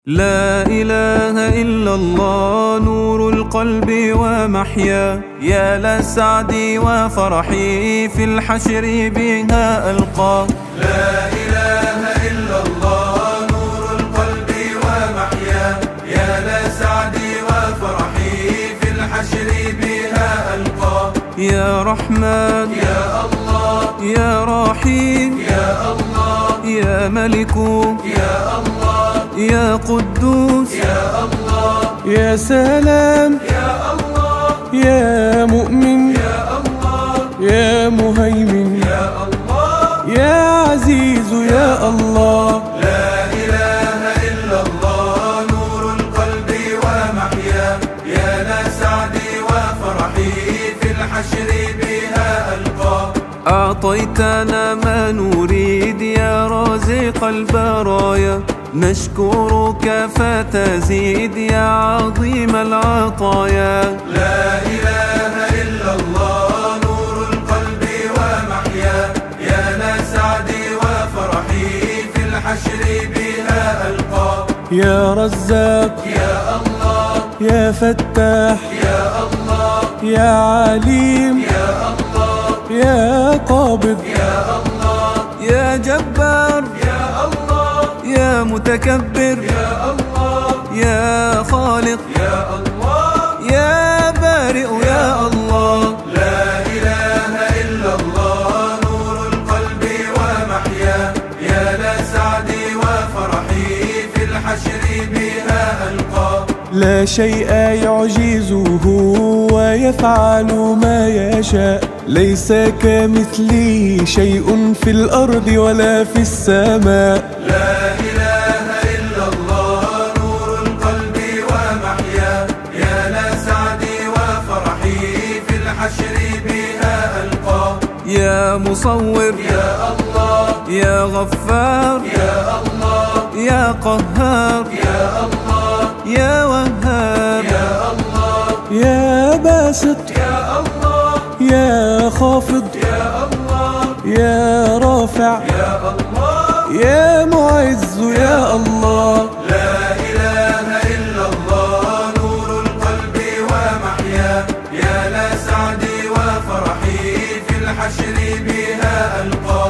لا إله إلا الله نور القلب ومحيا، يا لسعدي وفرحي في الحشر بها ألقى. لا إله إلا الله نور القلب ومحيا، يا لسعدي وفرحي في الحشر بها ألقى. يا رحمن يا الله، يا رحيم يا الله، يا ملك يا الله، يا قدوس يا الله، يا سلام يا الله، يا مؤمن يا الله، يا مهيمن يا الله، يا عزيز يا الله. لا إله إلا الله نور القلب ومحيا، يا لسعدي وفرحي في الحشر بها ألقى. أعطيتنا ما نريد يا رازق البرايا، نشكرك فتزيد يا عظيم العطايا. لا إله إلا الله نور القلب ومحيا، يا لسعدي وفرحي في الحشر بها ألقى. يا رزاق يا الله، يا فتاح يا الله، يا عليم يا الله، يا قابض يا الله، يا جبار يا الله، يا متكبر يا الله، يا خالق يا الله، يا بارئ يا الله. لا إله إلا الله نور القلب ومحيا، يا لسعدي وفرحي في الحشر بها ألقى. لا شيء يعجزه ويفعل ما يشاء، ليس كمثله شيء في الأرض ولا في السماء. لا إله إلا الله نور القلب ومحيا، يا لسعدي وفرحي في الحشر بها ألقى. يا مصور يا الله، يا غفار يا الله، يا قهار يا الله، يا وهاب يا الله، يا باسط يا الله، يا خافض يا الله، يا رافع يا الله، يا معز يا الله. لا إله إلا الله نور القلب ومحيا، يا لسعدي وفرحي في الحشر بها ألقى.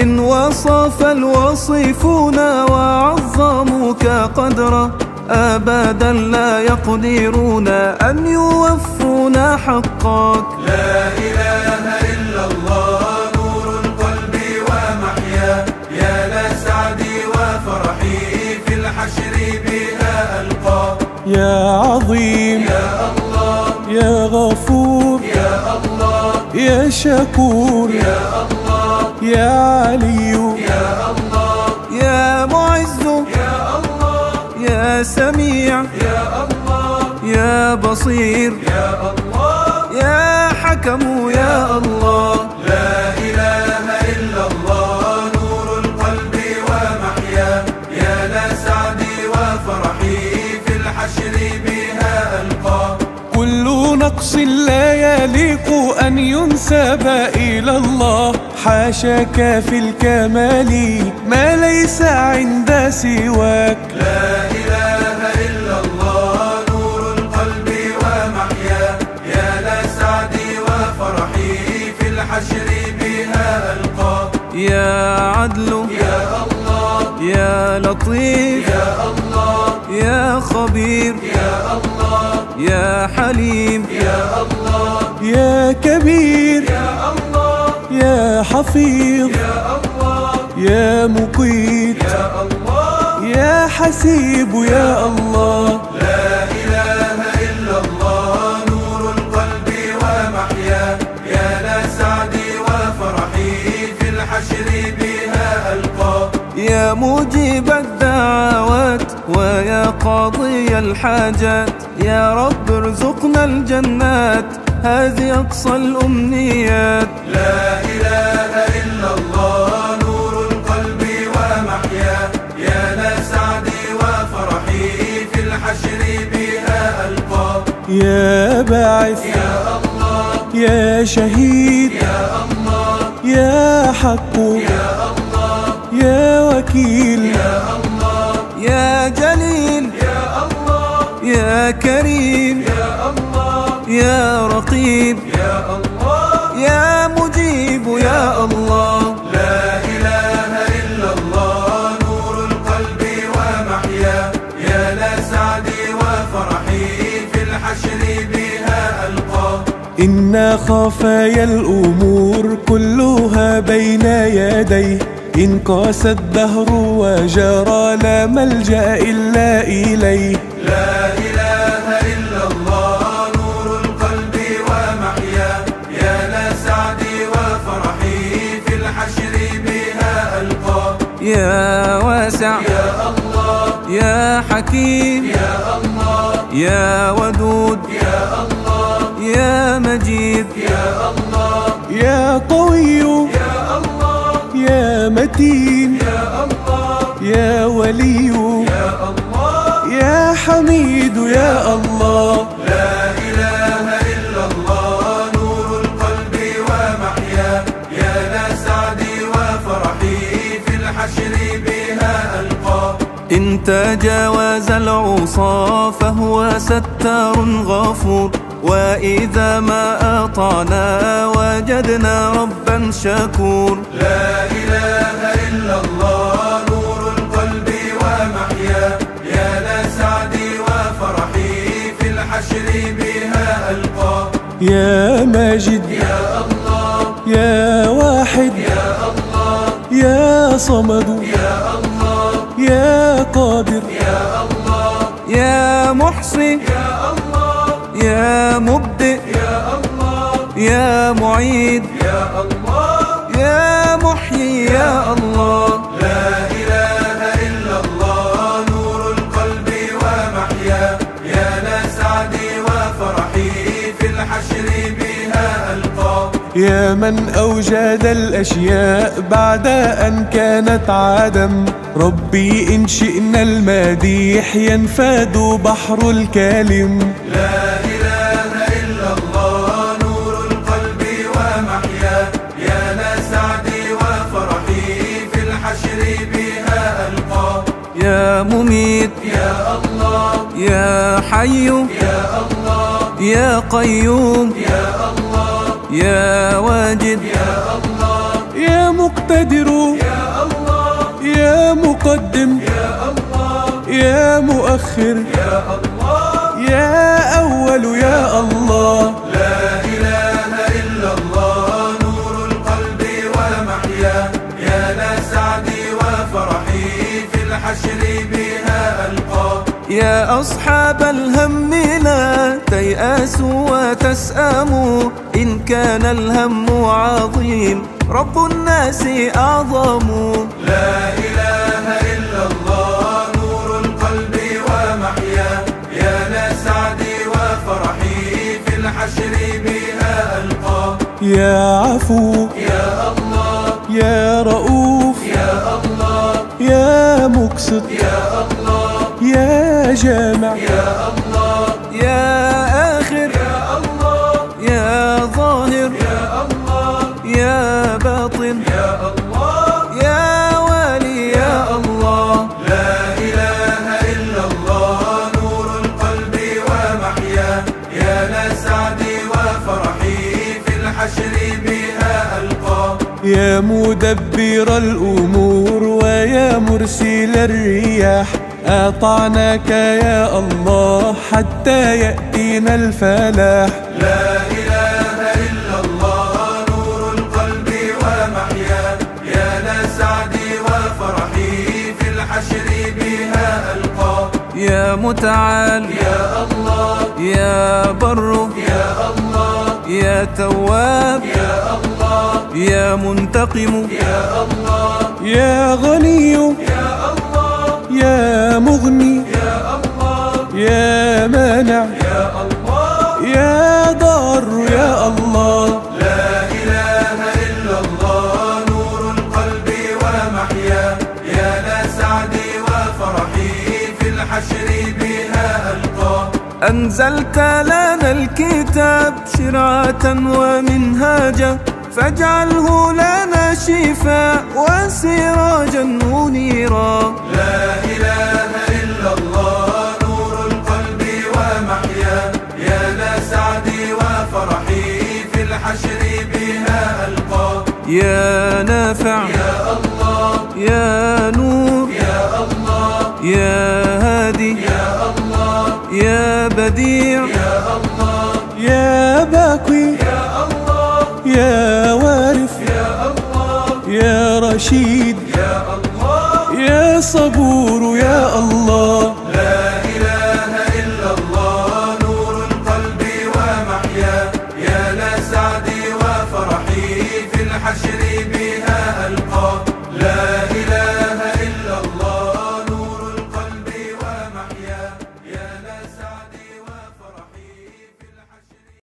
إن وصف الوصيفون وعظموك قدرا، أبدا لا يقدرون أن يوفون حقك. لا إله إلا الله نور القلب ومحيا، يا لسعدي وفرحي في الحشر بها ألقى. يا عظيم يا الله، يا غفور يا الله، يا شكور يا الله، يا علي يا الله، يا معز يا الله، يا سميع يا الله، يا بصير يا الله، يا حكم يا الله. لا إله إلا الله نور القلب ومحيا، يا لسعدي وفرحي في الحشر بها ألقى. كل نقص لا يليق أن ينسب إلى الله، حاشاك في الكمال ما ليس عند سواك. لا إله إلا الله نور القلب ومحيا، يا لسعدي وفرحي في الحشر بها ألقى. يا عدل يا الله، يا لطيف يا الله، يا خبير يا الله، يا حليم يا الله، يا كبير يا الله، يا حفيظ يا الله، يا مقيت يا الله، يا حسيب يا الله. لا إله إلا الله نور القلب ومحيا، يا لسعدي وفرحي في الحشر بها ألقى. يا مجيب الدعوات ويا قاضي الحاجات، يا رب ارزقنا الجنات هذه أقصى الأمنيات. لا إله إلا الله نور القلب ومحيا، يا لسعدي وفرحي في الحشر بها ألقى. يا باعث يا الله، يا شهيد يا الله، يا حق يا الله، يا وكيل يا الله، يا جليل يا كريم يا الله يا رقيب يا الله يا مجيب يا الله. لا إله إلا الله نور القلب ومحيا يا لسعدي وفرحي في الحشر بها ألقى. إن خفايا الأمور كلها بين يديه، إن قاس الدهر وجرى لا ملجأ إلا إليه. لا إله إلا الله نور القلب ومحيا يا لسعدي وفرحي في الحشر بها ألقى. يا واسع يا الله يا حكيم يا الله يا ودود يا الله يا مجيد يا الله يا قوي يا الله يا متين يا الله يا ولي يا الله يا حميد يا الله. لا إله إلا الله نور القلب ومحيا يا لسعدي وفرحي في الحشر بها ألقى. إن تجاوز العصى فهو ستار غفور، وإذا ما أطعنا وجدنا ربا شكور. لا إله إلا الله نور القلب ومحيا يا لسعدي وفرحي في الحشر بها ألقى. يا ماجد يا الله يا واحد يا الله يا صمد يا الله يا قادر يا الله يا محصي يا الله يا مبدئ يا الله يا معيد يا الله يا محيي يا الله. لا إله إلا الله نور القلب ومحيا يا لسعدي وفرحي في الحشر بها ألقى. يا من أوجد الأشياء بعد أن كانت عدم، ربي إن شئنا المديح ينفاد بحر الكلم. لا إله إلا الله نور القلب ومحيا يا لسعدي وفرحي في الحشر بها ألقى. يا مميت يا الله يا حي يا الله يا قيوم يا الله يا واجد يا الله يا مقتدر يا الله يا مقدم يا الله يا مؤخر يا الله يا أول يا الله. لا إله إلا الله نور القلب ومحيا يا لسعدي وفرحي في الحشر بها ألقى. يا أصحاب الهم لا تيأسوا وتسأموا، إن كان الهم عظيم رب الناس أعظم. لا إله إلا الله نور القلب ومحيا يا لسعدي وفرحي في الحشر بها ألقى. يا عفو يا الله يا رؤوف يا الله يا مقسط يا الله يا جامع يا الله يا آخر يا الله يا ظاهر يا الله يا باطن يا الله يا والي يا الله. لا إله إلا الله نور القلب ومحيا يا لسعدي وفرحي في الحشر بها ألقى. يا مدبر الأمور ويا مرسل الرياح، أطعناك يا الله حتى يأتينا الفلاح. لا إله إلا الله نور القلب ومحيا يا لسعدي وفرحي في الحشر بها ألقى. يا متعال يا الله يا بر يا الله يا تواب يا الله يا منتقم يا الله يا غني يا الله يا مغني يا الله يا مانع يا الله يا ضار يا الله. لا إله إلا الله نور القلب ومحيا يا لسعدي وفرحي في الحشر بها ألقى. أنزلت لنا الكتاب شرعة ومنهاجا، فاجعله لنا شفاء وسراجا منيرا. لا إله إلا الله نور القلب ومحيا يا نافع يا الله يا نور يا الله يا هادي يا الله يا بديع يا الله يا باقي يا الله يا وارث يا الله يا رشيد يا الله يا صبور يا الله